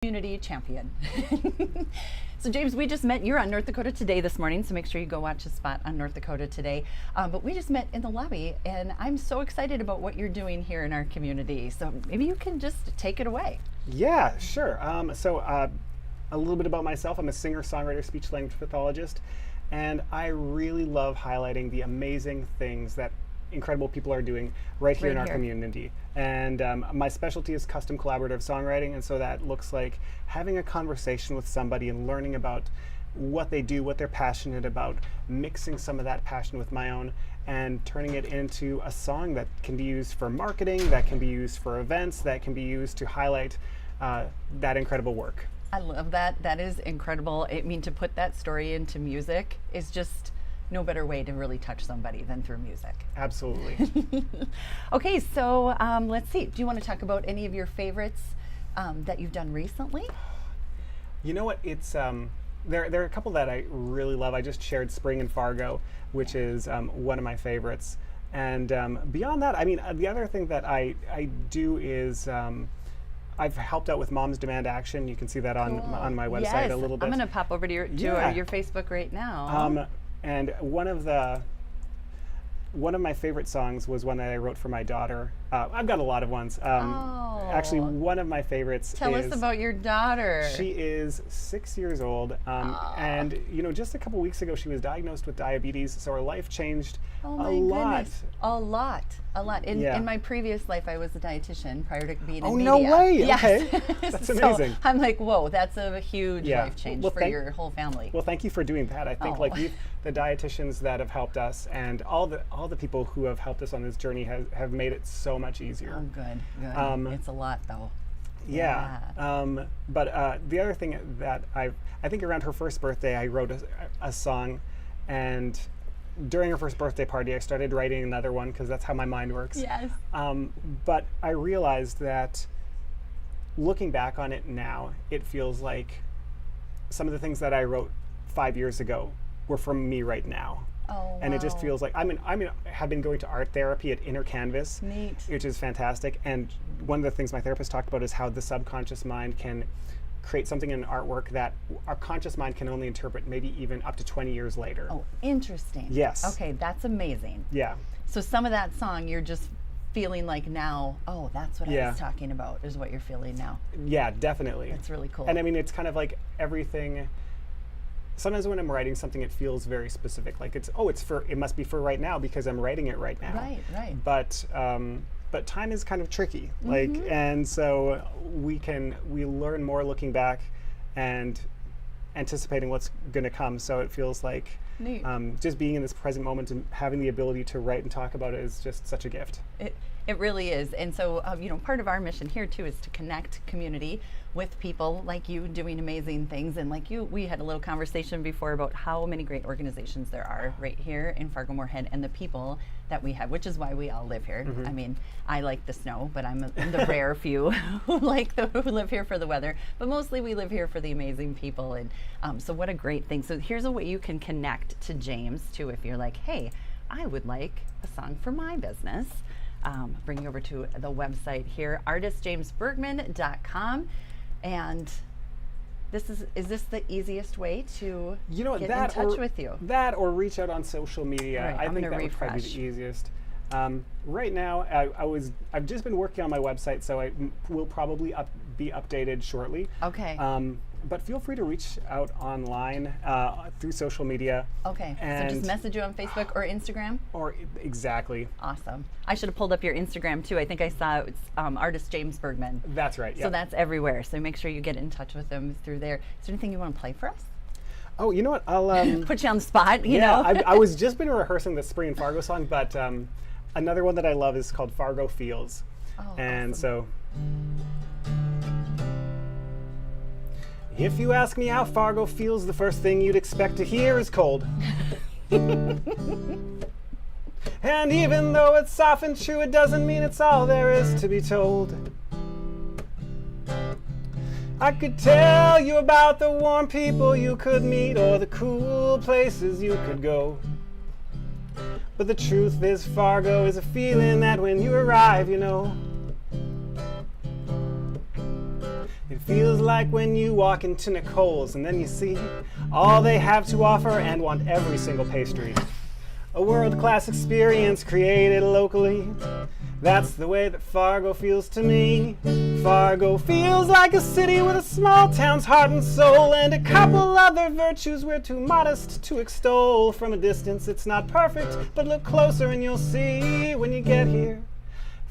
Community champion. So James, we just met, you're on North Dakota Today this morning, so make sure you go watch a spot on North Dakota Today. But we just met in the lobby, and I'm so excited about what you're doing here in our community. So maybe you can just take it away. Yeah, sure. A little bit about myself. I'm a singer, songwriter, speech language pathologist, and I really love highlighting the amazing things that incredible people are doing right here in our community. And my specialty is custom collaborative songwriting, and so that looks like having a conversation with somebody and learning about what they do, what they're passionate about, mixing some of that passion with my own, and turning it into a song that can be used for marketing, that can be used for events, that can be used to highlight that incredible work. I love that. That is incredible. I mean, to put that story into music is just no better way to really touch somebody than through music. Absolutely. Okay, so let's see. Do you want to talk about any of your favorites that you've done recently? You know what? It's there are a couple that I really love. I just shared Spring in Fargo, which is one of my favorites. And beyond that, I mean, the other thing that I do is I've helped out with Moms Demand Action. You can see that on my website a little bit. I'm going to pop over to your Facebook right now. And one of my favorite songs was one that I wrote for my daughter. I've got a lot of ones. Actually, one of my favorites Tell us about your daughter. She is 6 years old, and you know, just a couple weeks ago, she was diagnosed with diabetes. So her life changed a lot. A lot. In my previous life, I was a dietitian prior to being in media. Oh, no way! Yes. Okay, that's amazing. So I'm like, whoa, that's a huge life change for your whole family. Well, thank you for doing that. I think the dietitians that have helped us and all the people who have helped us on this journey have made it so much easier. Oh, good. It's a lot, though. Yeah. But the other thing that I think around her first birthday, I wrote a song, and during her first birthday party, I started writing another one because that's how my mind works. Yes. But I realized that looking back on it now, it feels like some of the things that I wrote 5 years ago were from me right now. Oh, and it just feels like I have been going to art therapy at Inner Canvas, which is fantastic. And one of the things my therapist talked about is how the subconscious mind can create something in artwork that our conscious mind can only interpret maybe even up to 20 years later. Oh, interesting. Yes. Okay, that's amazing. Yeah. So some of that song you're just feeling like now, oh, that's what I was talking about, is what you're feeling now. Yeah, definitely. That's really cool. And I mean, it's kind of like everything. Sometimes when I'm writing something, it feels very specific. Like it must be for right now because I'm writing it right now. Right. But time is kind of tricky. And so we learn more looking back and anticipating what's going to come. So it feels like just being in this present moment and having the ability to write and talk about it is just such a gift. It really is. And so, part of our mission here too is to connect community with people like you doing amazing things. And like you, we had a little conversation before about how many great organizations there are right here in Fargo-Moorhead and the people that we have, which is why we all live here. I mean, I like the snow, but I'm the rare few who live here for the weather. But mostly we live here for the amazing people. And so what a great thing. So here's a way you can connect to James too if you're like, hey, I would like a song for my business. Bring you over to the website here, artistjamesbergman.com. And is this the easiest way to get in touch with you? That or reach out on social media. Right, I think that would probably be the easiest. Right now, I've just been working on my website, so I will probably be updated shortly. Okay. But feel free to reach out online through social media. Okay, so just message you on Facebook or Instagram? Exactly. Awesome. I should have pulled up your Instagram too. I think I saw it's Artist James Bergman. That's right, yeah. So that's everywhere. So make sure you get in touch with them through there. Is there anything you want to play for us? Oh, you know what? I'll put you on the spot, you know? I was just been rehearsing the Spring in Fargo song, but another one that I love is called Fargo Feels. Oh, and awesome. So if you ask me how Fargo feels, the first thing you'd expect to hear is cold. And even though it's often true, it doesn't mean it's all there is to be told. I could tell you about the warm people you could meet or the cool places you could go. But the truth is, Fargo is a feeling that when you arrive, you know. It feels like when you walk into Nicole's and then you see all they have to offer and want every single pastry. A world-class experience created locally. That's the way that Fargo feels to me. Fargo feels like a city with a small town's heart and soul, and a couple other virtues we're too modest to extol. From a distance it's not perfect, but look closer and you'll see when you get here.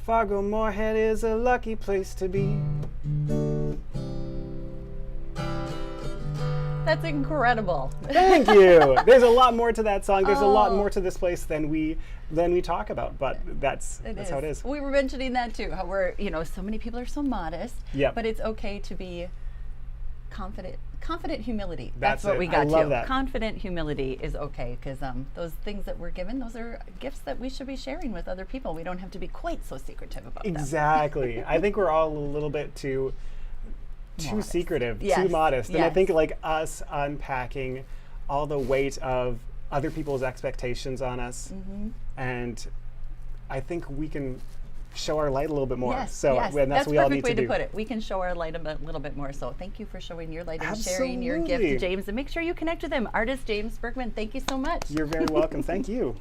Fargo Moorhead is a lucky place to be. That's incredible. Thank you. There's a lot more to that song. There's a lot more to this place than we talk about, but that's how it is. We were mentioning that too, how we're, so many people are so modest, Yep. but it's okay to be confident humility. That's what it. we got I love to. that. Confident humility is okay, because those things that we're given, those are gifts that we should be sharing with other people. We don't have to be quite so secretive about them. Exactly. I think we're all a little bit too Modest. secretive, Yes. too modest. And I Yes. think like us unpacking all the weight of other people's expectations on us, and I think we can show our light a little bit more. Yes, So yes. and that's what we a all perfect need way to to do. put it. We can show our light a little bit more. So thank you for showing your light and sharing your gift Absolutely. to James. And make sure you connect with him. Artist James Bergman, thank you so much. You're very welcome. Thank you.